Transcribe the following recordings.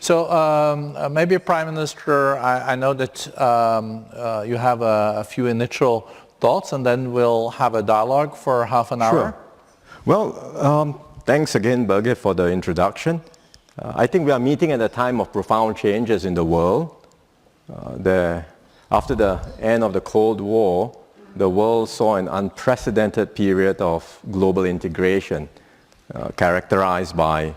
So maybe Prime Minister, I know that you have a few initial thoughts, and then we'll have a dialogue for half an hour. Sure. Well, thanks again, Birgit, for the introduction. I think we are meeting at a time of profound changes in the world. After the end of the Cold War, the world saw an unprecedented period of global integration, characterized by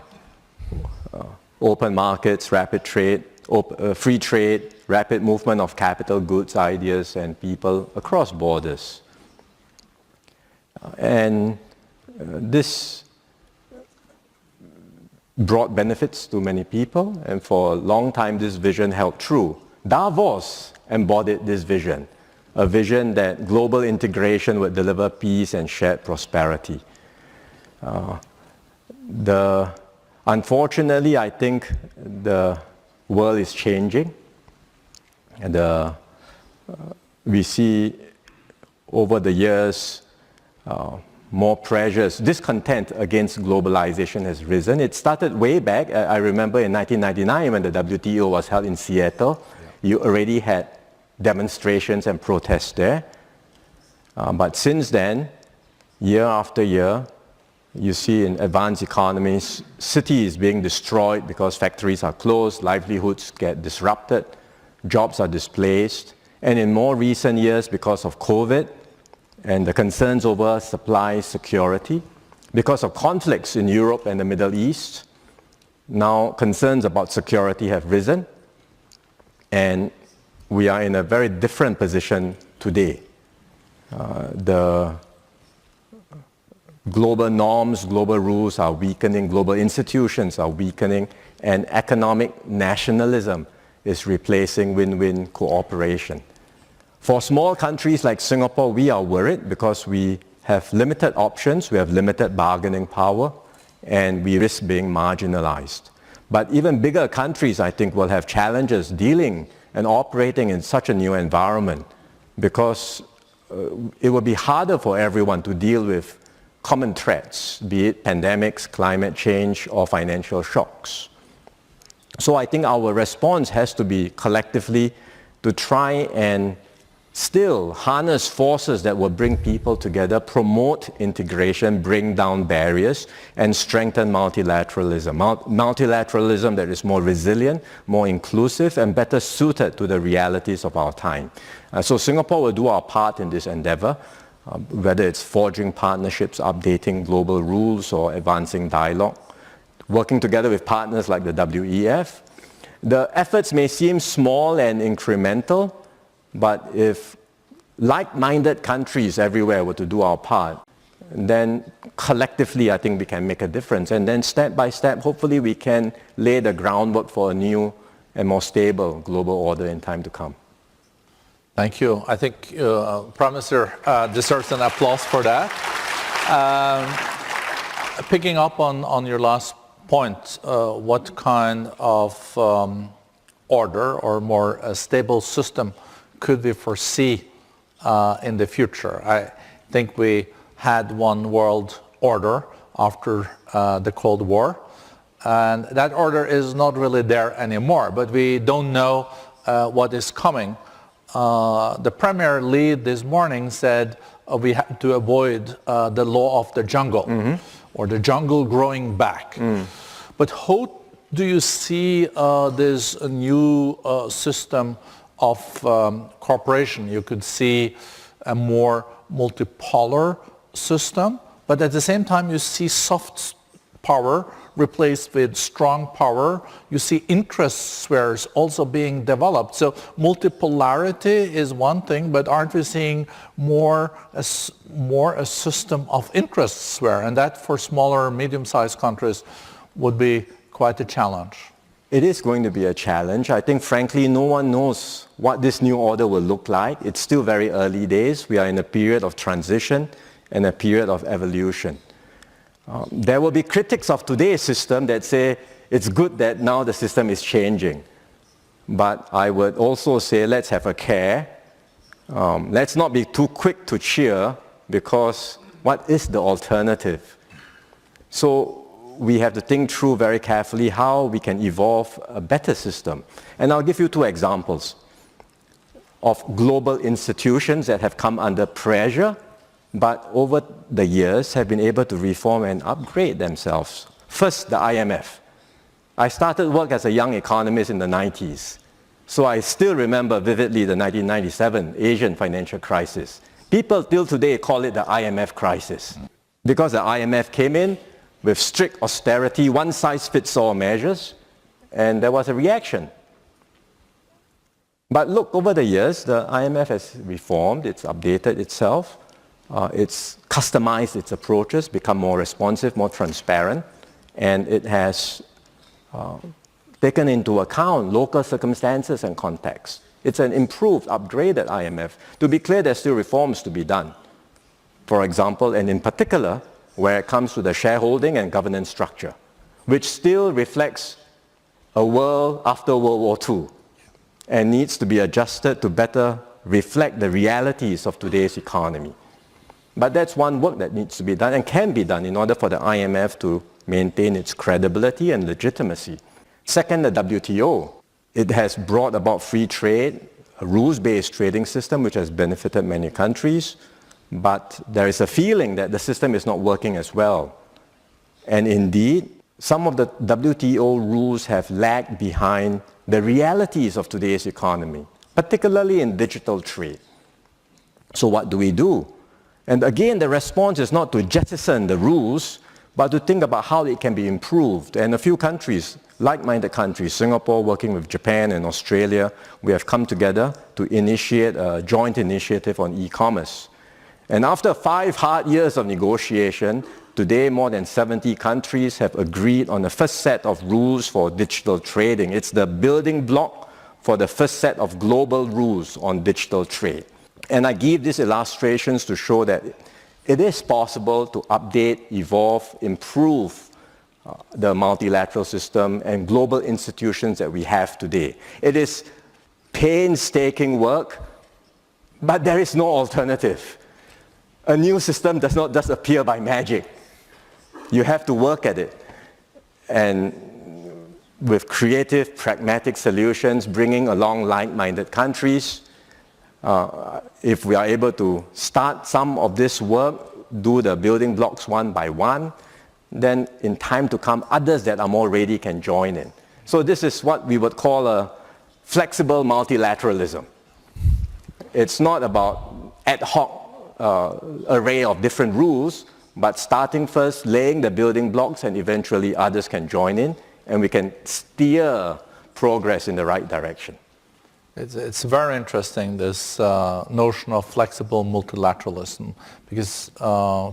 open markets, rapid trade, free trade, rapid movement of capital, goods, ideas, and people across borders. And this brought benefits to many people, and for a long time this vision held true. Davos embodied this vision, a vision that global integration would deliver peace and shared prosperity. Unfortunately, I think the world is changing, and we see over the years more pressures. Discontent against globalization has risen. It started way back. I remember in 1999 when the WTO was held in Seattle, you already had demonstrations and protests there. But since then, year after year, you see in advanced economies, cities being destroyed because factories are closed, livelihoods get disrupted, jobs are displaced, and in more recent years, because of COVID and the concerns over supply security, because of conflicts in Europe and the Middle East, now concerns about security have risen, and we are in a very different position today. The global norms, global rules are weakening, global institutions are weakening, and economic nationalism is replacing win-win cooperation. For small countries like Singapore, we are worried because we have limited options, we have limited bargaining power, and we risk being marginalized. But even bigger countries, I think, will have challenges dealing and operating in such a new environment because it will be harder for everyone to deal with common threats, be it pandemics, climate change, or financial shocks. So I think our response has to be collectively to try and still harness forces that will bring people together, promote integration, bring down barriers, and strengthen multilateralism. Multilateralism that is more resilient, more inclusive, and better suited to the realities of our time. So Singapore will do our part in this endeavor, whether it's forging partnerships, updating global rules, or advancing dialogue, working together with partners like the WEF. The efforts may seem small and incremental, but if like-minded countries everywhere were to do our part, then collectively I think we can make a difference. And then step by step, hopefully we can lay the groundwork for a new and more stable global order in time to come. Thank you. I think Prime Minister deserves an applause for that. Picking up on your last point, what kind of order or more stable system could we foresee in the future? I think we had one world order after the Cold War, and that order is not really there anymore, but we don't know what is coming. The Premier lead this morning said we have to avoid the law of the jungle, or the jungle growing back. But how do you see this new system of cooperation? You could see a more multipolar system, but at the same time you see soft power replaced with strong power. You see interest spheres also being developed. So multipolarity is one thing, but aren't we seeing more a system of interest sphere? And that for smaller, medium-sized countries would be quite a challenge. It is going to be a challenge. I think, frankly, no one knows what this new order will look like. It's still very early days. We are in a period of transition and a period of evolution. There will be critics of today's system that say it's good that now the system is changing. But I would also say let's have a care. Let's not be too quick to cheer, because what is the alternative? So we have to think through very carefully how we can evolve a better system. And I'll give you two examples of global institutions that have come under pressure, but over the years have been able to reform and upgrade themselves. First, the IMF. I started work as a young economist in the 90s, so I still remember vividly the 1997 Asian financial crisis. People till today call it the IMF crisis, because the IMF came in with strict austerity, one-size-fits-all measures, and there was a reaction. But look, over the years, the IMF has reformed, it's updated itself, it's customized its approaches, become more responsive, more transparent, and it has taken into account local circumstances and context. It's an improved, upgraded IMF. To be clear, there's still reforms to be done. For example, and in particular, where it comes to the shareholding and governance structure, which still reflects a world after World War II and needs to be adjusted to better reflect the realities of today's economy. But that's one work that needs to be done and can be done in order for the IMF to maintain its credibility and legitimacy. Second, the WTO. It has brought about free trade, a rules-based trading system which has benefited many countries, but there is a feeling that the system is not working as well. And indeed, some of the WTO rules have lagged behind the realities of today's economy, particularly in digital trade. So what do we do? And again, the response is not to jettison the rules, but to think about how it can be improved. And a few countries, like-minded countries, Singapore working with Japan and Australia, we have come together to initiate a joint initiative on e-commerce. And after 5 hard years of negotiation, today more than 70 countries have agreed on the first set of rules for digital trading. It's the building block for the first set of global rules on digital trade. And I give these illustrations to show that it is possible to update, evolve, improve the multilateral system and global institutions that we have today. It is painstaking work, but there is no alternative. A new system does not just appear by magic. You have to work at it. And with creative, pragmatic solutions, bringing along like-minded countries, if we are able to start some of this work, do the building blocks one by one, then in time to come, others that are more ready can join in. So this is what we would call a flexible multilateralism. It's not about ad hoc array of different rules, but starting first, laying the building blocks, and eventually others can join in, and we can steer progress in the right direction. It's very interesting, this notion of flexible multilateralism, because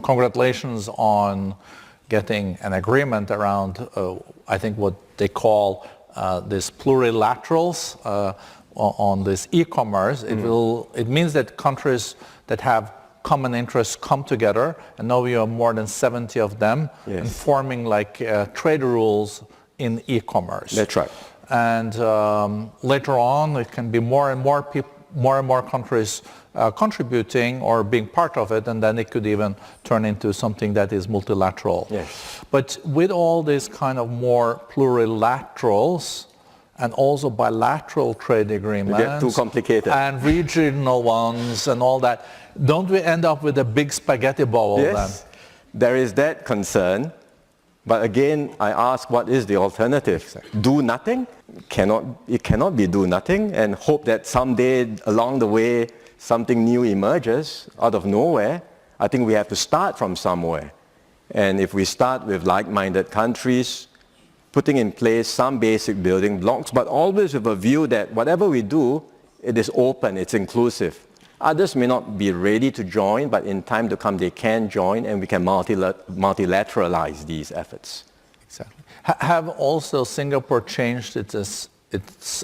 congratulations on getting an agreement around, I think what they call these plurilaterals on this e-commerce. It means that countries that have common interests come together, and now we have more than 70 of them, yes, and forming like trade rules in e-commerce. That's right. And later on, it can be more and more countries contributing or being part of it, and then it could even turn into something that is multilateral. Yes. But with all these kind of more plurilaterals and also bilateral trade agreements, they get too complicated, and regional ones and all that, don't we end up with a big spaghetti bowl then? Yes, there is that concern. But again, I ask, what is the alternative? Do nothing? It cannot be do nothing and hope that someday along the way something new emerges out of nowhere. I think we have to start from somewhere. And if we start with like-minded countries, putting in place some basic building blocks, but always with a view that whatever we do, it is open, it's inclusive. Others may not be ready to join, but in time to come they can join, and we can multilateralize these efforts. Exactly. Have also Singapore changed its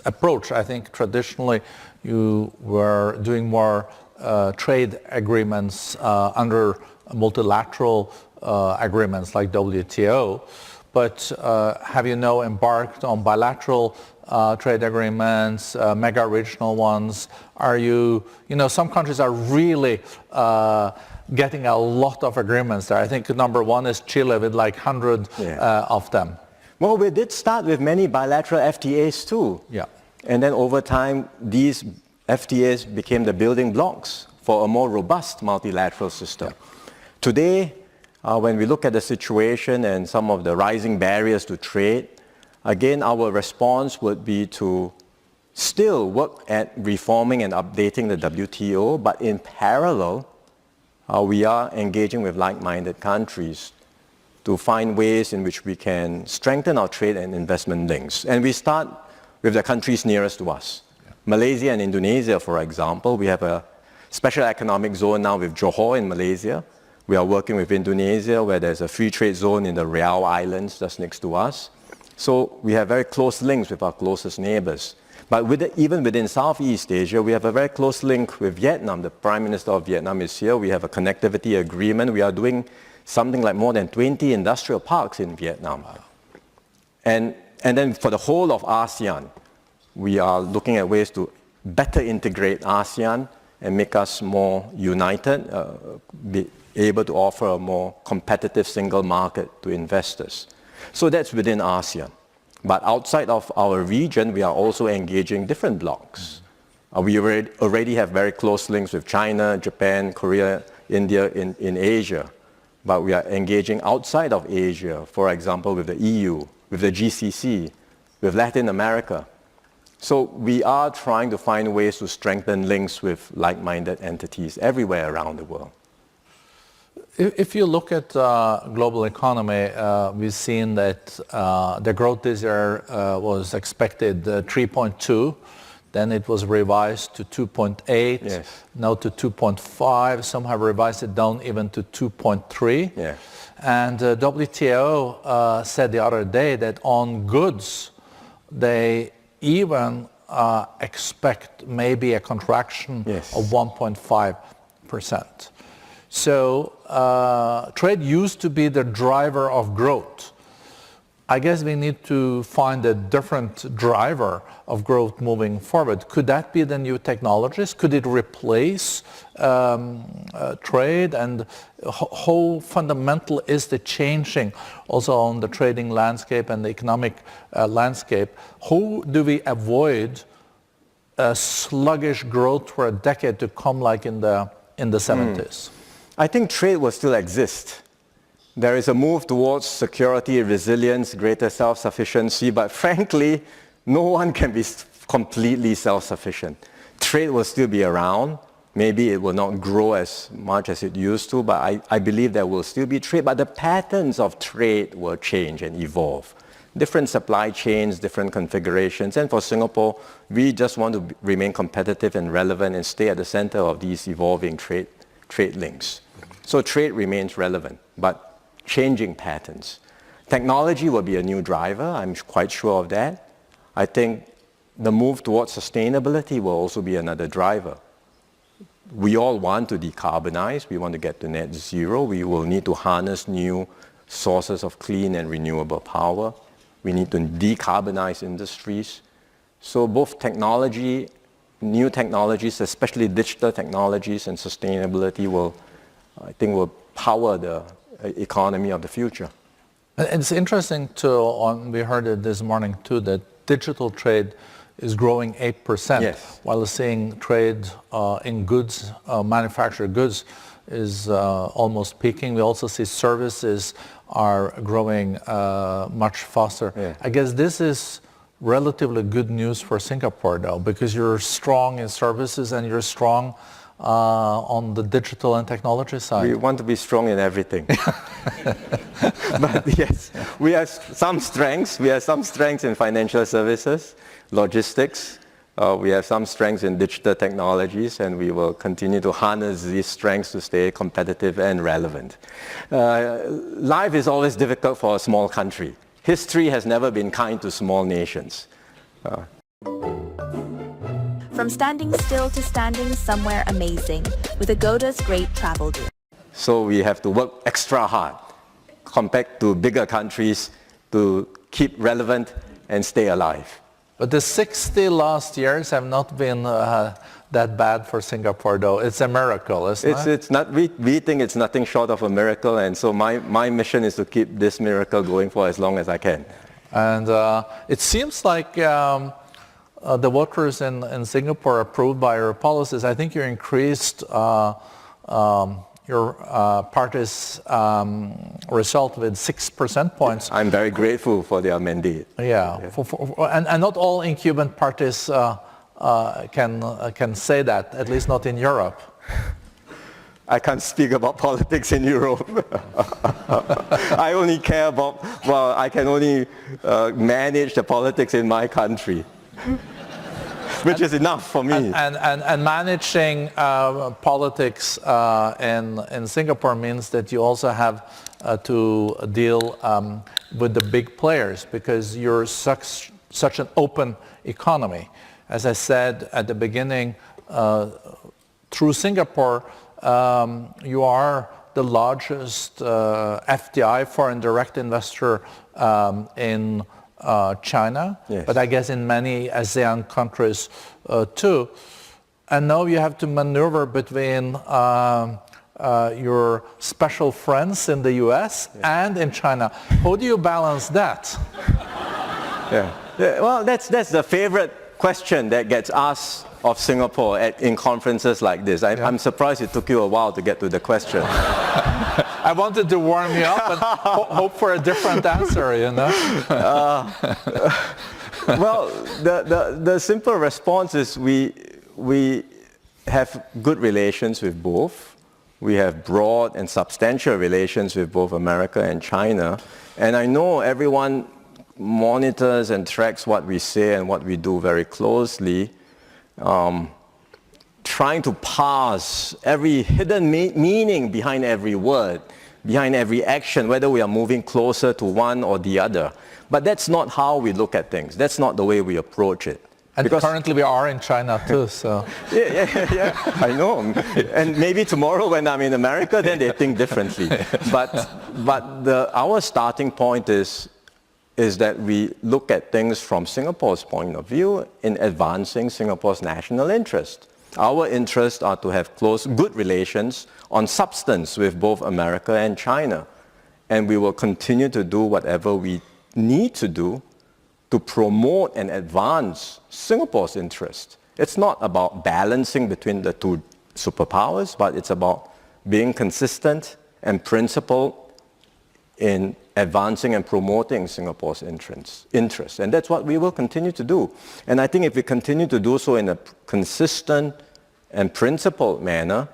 approach? I think traditionally you were doing more trade agreements under multilateral agreements like WTO, but have you now embarked on bilateral trade agreements, mega regional ones? Are you know, some countries are really getting a lot of agreements there. I think number one is Chile with like 100 of them. Well, we did start with many bilateral FTAs too. Yeah. And then over time, these FTAs became the building blocks for a more robust multilateral system. Yeah. Today, when we look at the situation and some of the rising barriers to trade, again, our response would be to still work at reforming and updating the WTO, but in parallel, we are engaging with like-minded countries to find ways in which we can strengthen our trade and investment links. And we start with the countries nearest to us. Yeah. Malaysia and Indonesia, for example, we have a special economic zone now with Johor in Malaysia. We are working with Indonesia, where there's a free trade zone in the Riau Islands just next to us. So we have very close links with our closest neighbors. But even within Southeast Asia, we have a very close link with Vietnam. The Prime Minister of Vietnam is here. We have a connectivity agreement. We are doing something like more than 20 industrial parks in Vietnam. And then for the whole of ASEAN, we are looking at ways to better integrate ASEAN and make us more united, be able to offer a more competitive single market to investors. So that's within ASEAN. But outside of our region, we are also engaging different blocs. We already have very close links with China, Japan, Korea, India in Asia. But we are engaging outside of Asia, for example, with the EU, with the GCC, with Latin America. So we are trying to find ways to strengthen links with like-minded entities everywhere around the world. If you look at global economy, we've seen that the growth this year was expected 3.2, then it was revised to 2.8, yes. Now to 2.5. Some have revised it down even to 2.3. Yeah. And WTO said the other day that on goods, they even expect maybe a contraction yes. of 1.5%. So trade used to be the driver of growth. I guess we need to find a different driver of growth moving forward. Could that be the new technologies? Could it replace trade? And how fundamental is the changing also on the trading landscape and the economic landscape? How do we avoid a sluggish growth for a decade to come like in the 70s? I think trade will still exist. There is a move towards security, resilience, greater self-sufficiency, but frankly, no one can be completely self-sufficient. Trade will still be around. Maybe it will not grow as much as it used to, but I believe there will still be trade, but the patterns of trade will change and evolve. Different supply chains, different configurations, and for Singapore, we just want to remain competitive and relevant and stay at the center of these evolving trade links. So trade remains relevant, but changing patterns. Technology will be a new driver, I'm quite sure of that. I think the move towards sustainability will also be another driver. We all want to decarbonize, we want to get to net zero, we will need to harness new sources of clean and renewable power. We need to decarbonize industries. So both technology, new technologies, especially digital technologies and sustainability will power the economy of the future. It's interesting we heard it this morning too, that digital trade is growing 8%, yes. while seeing trade in goods, manufactured goods, is almost peaking. We also see services are growing much faster. Yeah. I guess this is relatively good news for Singapore though, because you're strong in services and you're strong on the digital and technology side. We want to be strong in everything. But yes, we have some strengths. We have some strengths in financial services, logistics. We have some strengths in digital technologies, and we will continue to harness these strengths to stay competitive and relevant. Life is always difficult for a small country. History has never been kind to small nations. From standing still to standing somewhere amazing with Agoda's great travel deal. So we have to work extra hard compared to bigger countries to keep relevant and stay alive. But the 60 last years have not been that bad for Singapore, though. It's a miracle, isn't it? It's not, we think it's nothing short of a miracle, and so my mission is to keep this miracle going for as long as I can. And it seems like the voters in Singapore approved by your policies. I think you increased your party's result with 6 percentage points. I'm very grateful for their mandate. Yeah, and not all incumbent parties can say that, at least not in Europe. I can't speak about politics in Europe. I only care about, well, I can only manage the politics in my country, which is enough for me. And managing politics in Singapore means that you also have to deal with the big players, because you're such an open economy. As I said at the beginning, through Singapore, you are the largest FDI, foreign direct investor, in China, yes. But I guess in many ASEAN countries too. And now you have to maneuver between your special friends in the US and in China. How do you balance that? Yeah. Well, that's the favorite question that gets asked of Singapore in conferences like this. I'm surprised it took you a while to get to the question. I wanted to warm you up and hope for a different answer, you know? Well, the simple response is we have good relations with both. We have broad and substantial relations with both America and China. And I know everyone monitors and tracks what we say and what we do very closely, trying to parse every hidden meaning behind every word, behind every action, whether we are moving closer to one or the other. But that's not how we look at things. That's not the way we approach it. And because currently we are in China too, so... Yeah, I know. And maybe tomorrow when I'm in America, then they think differently. But our starting point is that we look at things from Singapore's point of view in advancing Singapore's national interest. Our interests are to have close, good relations on substance with both America and China. And we will continue to do whatever we need to do to promote and advance Singapore's interest. It's not about balancing between the two superpowers, but it's about being consistent and principled in advancing and promoting Singapore's interests. And that's what we will continue to do. And I think if we continue to do so in a consistent and principled manner,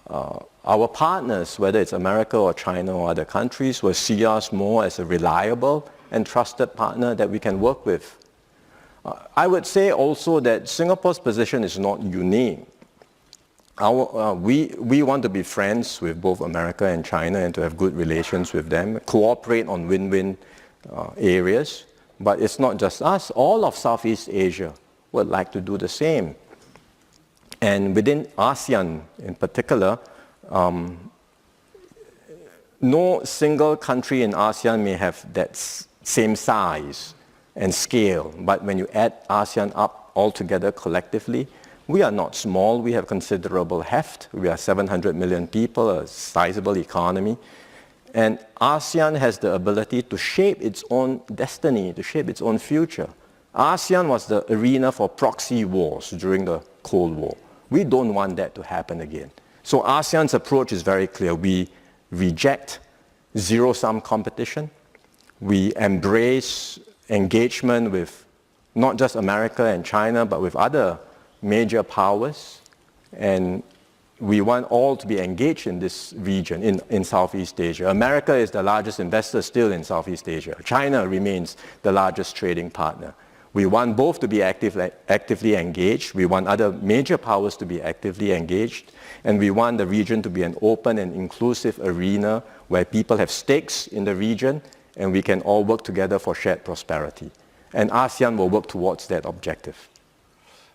our partners, whether it's America or China or other countries, will see us more as a reliable and trusted partner that we can work with. I would say also that Singapore's position is not unique. We want to be friends with both America and China and to have good relations with them, cooperate on win-win areas. But it's not just us. All of Southeast Asia would like to do the same. And within ASEAN in particular, no single country in ASEAN may have that same size and scale. But when you add ASEAN up altogether collectively, we are not small. We have considerable heft. We are 700 million people, a sizable economy. And ASEAN has the ability to shape its own destiny, to shape its own future. ASEAN was the arena for proxy wars during the Cold War. We don't want that to happen again. So ASEAN's approach is very clear. We reject zero-sum competition. We embrace engagement with not just America and China, but with other major powers. And we want all to be engaged in this region, in Southeast Asia. America is the largest investor still in Southeast Asia. China remains the largest trading partner. We want both to be actively engaged. We want other major powers to be actively engaged. And we want the region to be an open and inclusive arena where people have stakes in the region and we can all work together for shared prosperity. And ASEAN will work towards that objective.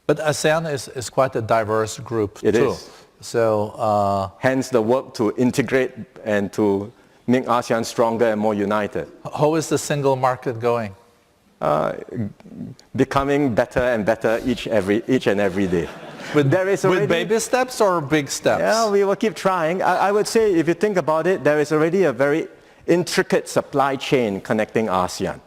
But ASEAN is quite a diverse group too. It is. So, hence the work to integrate and to make ASEAN stronger and more united. How is the single market going? becoming better and better each and every day. With baby steps or big steps? Yeah, we will keep trying. I would say, if you think about it, there is already a very intricate supply chain connecting ASEAN.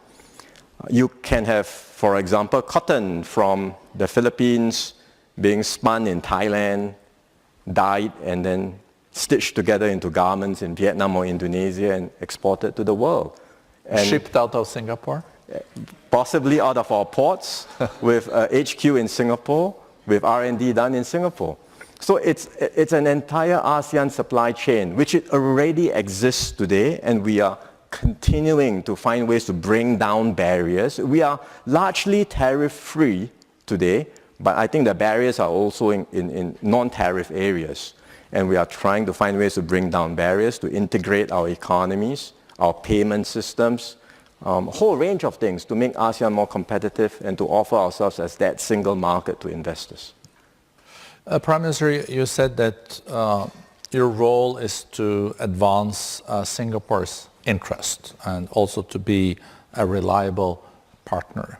You can have, for example, cotton from the Philippines being spun in Thailand, dyed, and then stitched together into garments in Vietnam or Indonesia and exported to the world. And shipped out of Singapore? Possibly out of our ports, with HQ in Singapore, with R&D done in Singapore. So it's an entire ASEAN supply chain, which it already exists today, and we are continuing to find ways to bring down barriers. We are largely tariff-free today, but I think the barriers are also in non-tariff areas. And we are trying to find ways to bring down barriers, to integrate our economies, our payment systems, a whole range of things to make ASEAN more competitive and to offer ourselves as that single market to investors. Prime Minister, you said that your role is to advance Singapore's interest and also to be a reliable partner.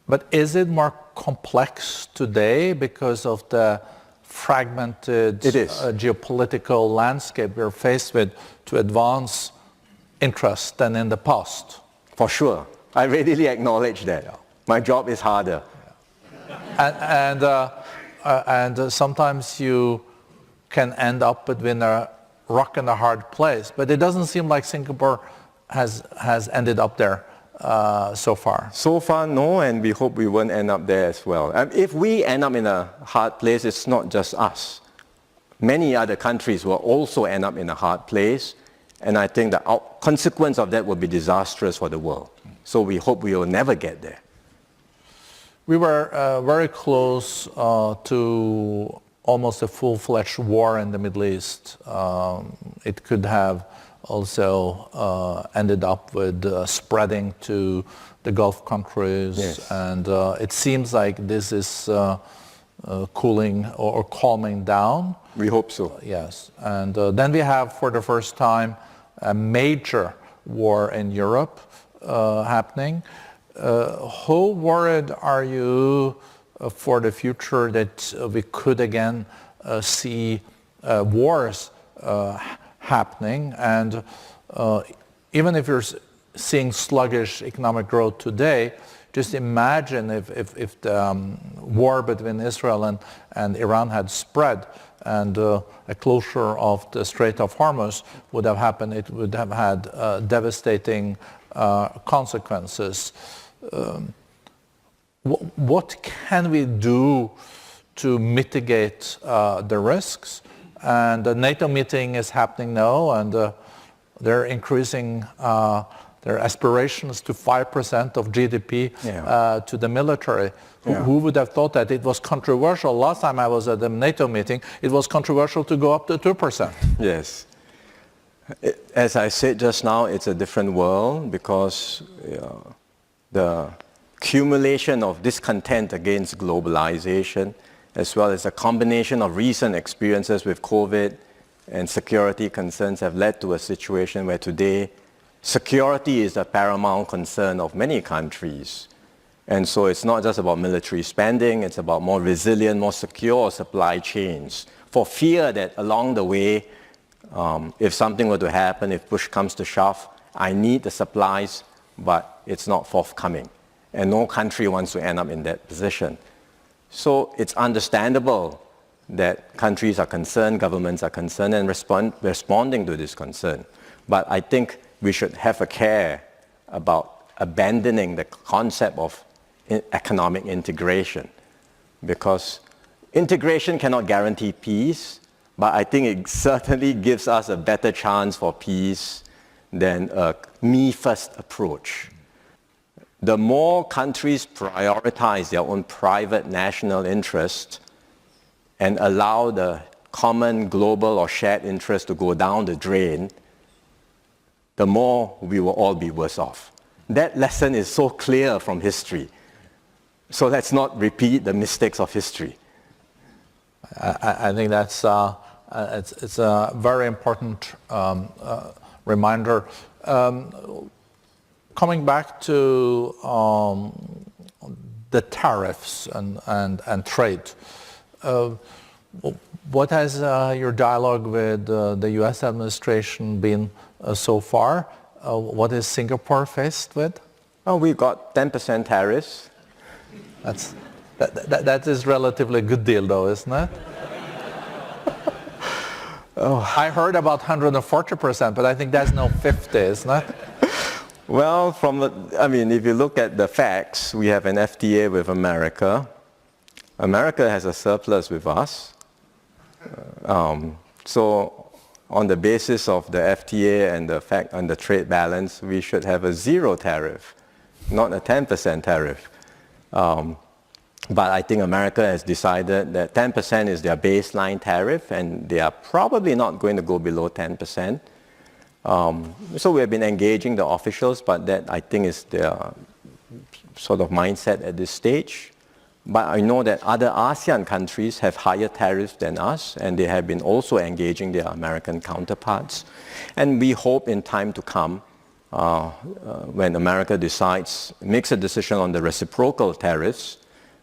But is it more complex today because of the fragmented geopolitical landscape we're faced with to advance interest than in the past? For sure. I readily acknowledge that. My job is harder. And sometimes you can end up between a rock and a hard place. But it doesn't seem like Singapore has ended up there so far. So far, no, and we hope we won't end up there as well. If we end up in a hard place, it's not just us. Many other countries will also end up in a hard place, and I think the consequence of that will be disastrous for the world. So we hope we will never get there. We were very close to almost a full-fledged war in the Middle East. It could have also ended up with spreading to the Gulf countries. Yes. And it seems like this is cooling or calming down. We hope so. Yes. And then we have, for the first time, a major war in Europe happening. How worried are you for the future that we could again see wars happening? And even if you're seeing sluggish economic growth today, just imagine if the war between Israel and Iran had spread and a closure of the Strait of Hormuz would have happened. It would have had devastating consequences. What can we do to mitigate the risks? And the NATO meeting is happening now, and they're increasing their aspirations to 5% of GDP to the military. Yeah. Who would have thought that? It was controversial. Last time I was at the NATO meeting, it was controversial to go up to 2%. Yes. As I said just now, it's a different world because the accumulation of discontent against globalization, as well as a combination of recent experiences with COVID and security concerns, have led to a situation where today security is a paramount concern of many countries. And so it's not just about military spending, it's about more resilient, more secure supply chains, for fear that along the way, if something were to happen, if push comes to shove, I need the supplies, but it's not forthcoming. And no country wants to end up in that position. So it's understandable that countries are concerned, governments are concerned, and responding to this concern. But I think we should have a care about abandoning the concept of economic integration, because integration cannot guarantee peace, but I think it certainly gives us a better chance for peace than a me-first approach. The more countries prioritize their own private national interest and allow the common global or shared interest to go down the drain, the more we will all be worse off. That lesson is so clear from history. So let's not repeat the mistakes of history. I think that's it's a very important reminder. coming back to the tariffs and trade, what has your dialogue with the U.S. administration been so far? What is Singapore faced with? Oh, we got 10% tariffs. That is relatively good deal, though, isn't it? I heard about 140%, but I think that's no 50, isn't it? Well, if you look at the facts, we have an FTA with America. America has a surplus with us. So on the basis of the FTA and the fact on the trade balance, we should have a 0 tariff, not a 10% tariff. But I think America has decided that 10% is their baseline tariff, and they are probably not going to go below 10%. So we have been engaging the officials, but that I think is their sort of mindset at this stage. But I know that other ASEAN countries have higher tariffs than us, and they have been also engaging their American counterparts. And we hope in time to come, when America makes a decision on the reciprocal tariffs,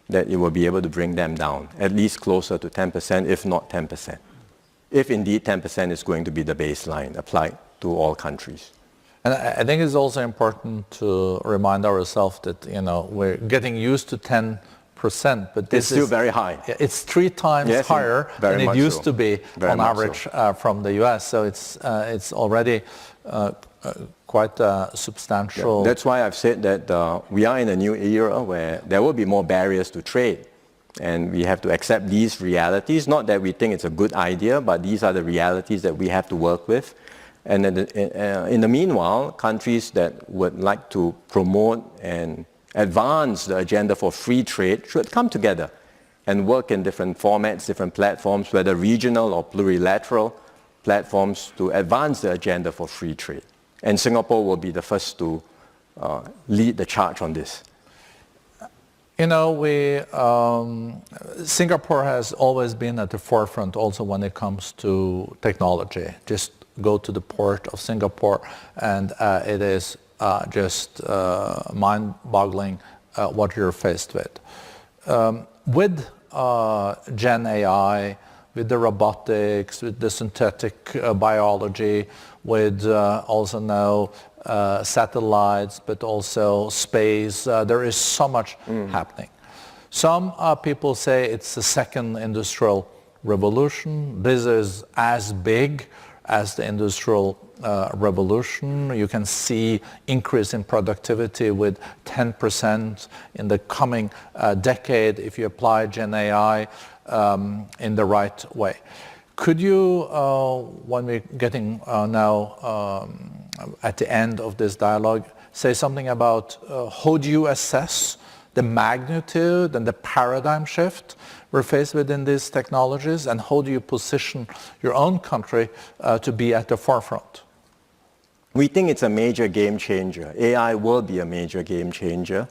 that it will be able to bring them down, at least closer to 10%, if not 10%. If indeed 10% is going to be the baseline applied to all countries. And I think it's also important to remind ourselves that, we're getting used to 10%, but this is still very high. It's 3 times higher than it used to be on average from the US. So it's already quite substantial. Yeah, that's why I've said that we are in a new era where there will be more barriers to trade. And we have to accept these realities. Not that we think it's a good idea, but these are the realities that we have to work with. And in the meanwhile, countries that would like to promote and advance the agenda for free trade should come together and work in different formats, different platforms, whether regional or plurilateral platforms, to advance the agenda for free trade. And Singapore will be the first to lead the charge on this. Singapore has always been at the forefront also when it comes to technology. Just go to the port of Singapore and it is just mind-boggling what you're faced with. With Gen AI, with the robotics, with the synthetic biology, with also now satellites, but also space, there is so much happening. Some people say it's the second industrial revolution. This is as big as the industrial revolution. You can see increase in productivity with 10% in the coming decade if you apply Gen AI in the right way. Could you, when we're getting now at the end of this dialogue, say something about how do you assess the magnitude and the paradigm shift we're faced with in these technologies, and how do you position your own country to be at the forefront? We think it's a major game changer. AI will be a major game changer.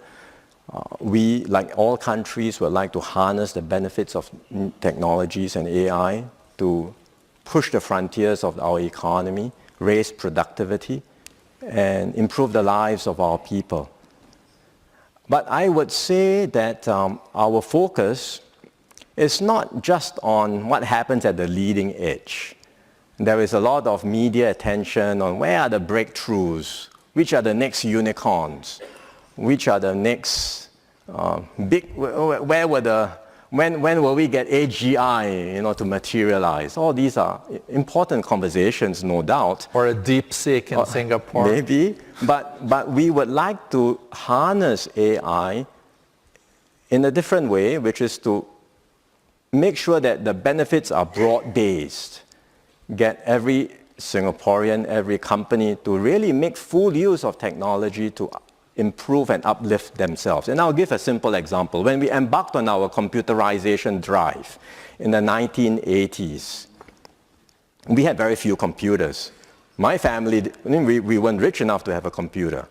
We, like all countries, would like to harness the benefits of technologies and AI to push the frontiers of our economy, raise productivity, and improve the lives of our people. But I would say that our focus is not just on what happens at the leading edge. There is a lot of media attention on where are the breakthroughs, which are the next unicorns, which are the next when will we get AGI, to materialize? All these are important conversations, no doubt. Or a DeepSeek in Singapore. Maybe, but we would like to harness AI in a different way, which is to make sure that the benefits are broad-based. Get every Singaporean, every company to really make full use of technology to improve and uplift themselves. And I'll give a simple example. When we embarked on our computerization drive in the 1980s, we had very few computers. My family, we weren't rich enough to have a computer,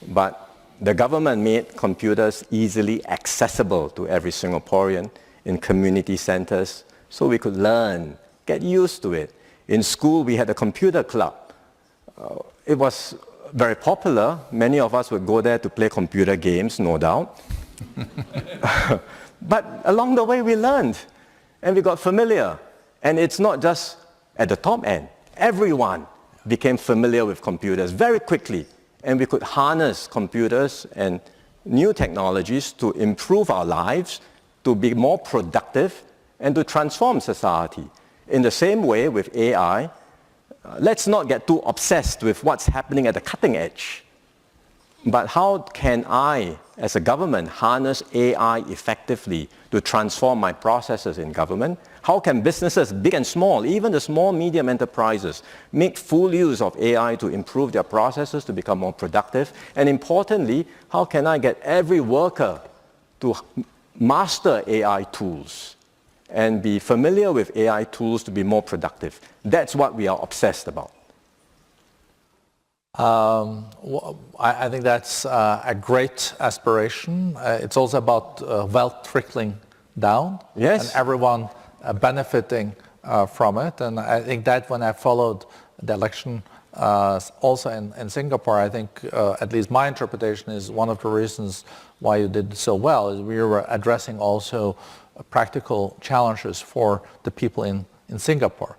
but the government made computers easily accessible to every Singaporean in community centers so we could learn, get used to it. In school, we had a computer club. It was very popular. Many of us would go there to play computer games, no doubt. But along the way, we learned and we got familiar. And it's not just at the top end. Everyone became familiar with computers very quickly. And we could harness computers and new technologies to improve our lives, to be more productive, and to transform society. In the same way with AI, let's not get too obsessed with what's happening at the cutting edge. But how can I, as a government, harness AI effectively to transform my processes in government? How can businesses, big and small, even the small, medium enterprises, make full use of AI to improve their processes, to become more productive? And importantly, how can I get every worker to master AI tools and be familiar with AI tools to be more productive? That's what we are obsessed about. I think that's a great aspiration. It's also about wealth trickling down, Yes. and everyone benefiting from it. And I think that when I followed the election also in Singapore, I think at least my interpretation is one of the reasons why you did so well is we were addressing also practical challenges for the people in Singapore.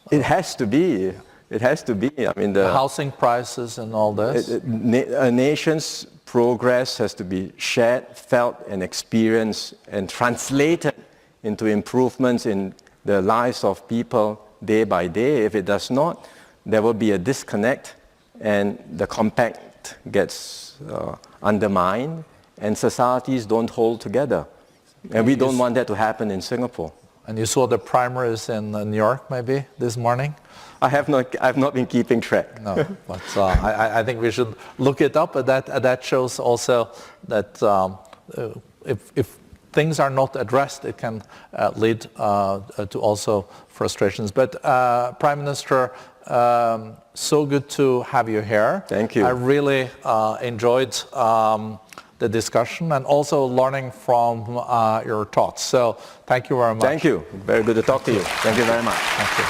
It has to be. It has to be. I mean, the housing prices and all this. A nation's progress has to be shared, felt, and experienced, and translated into improvements in the lives of people day by day. If it does not, there will be a disconnect, and the compact gets undermined, and societies don't hold together. And we don't want that to happen in Singapore. And you saw the primaries in New York, maybe, this morning? I've not been keeping track. No, but I think we should look it up. That shows also that if things are not addressed, it can lead to also frustrations. But Prime Minister, so good to have you here. Thank you. I really enjoyed the discussion and also learning from your thoughts. So thank you very much. Thank you. Very good to talk to you. Thank you very much. Thank you.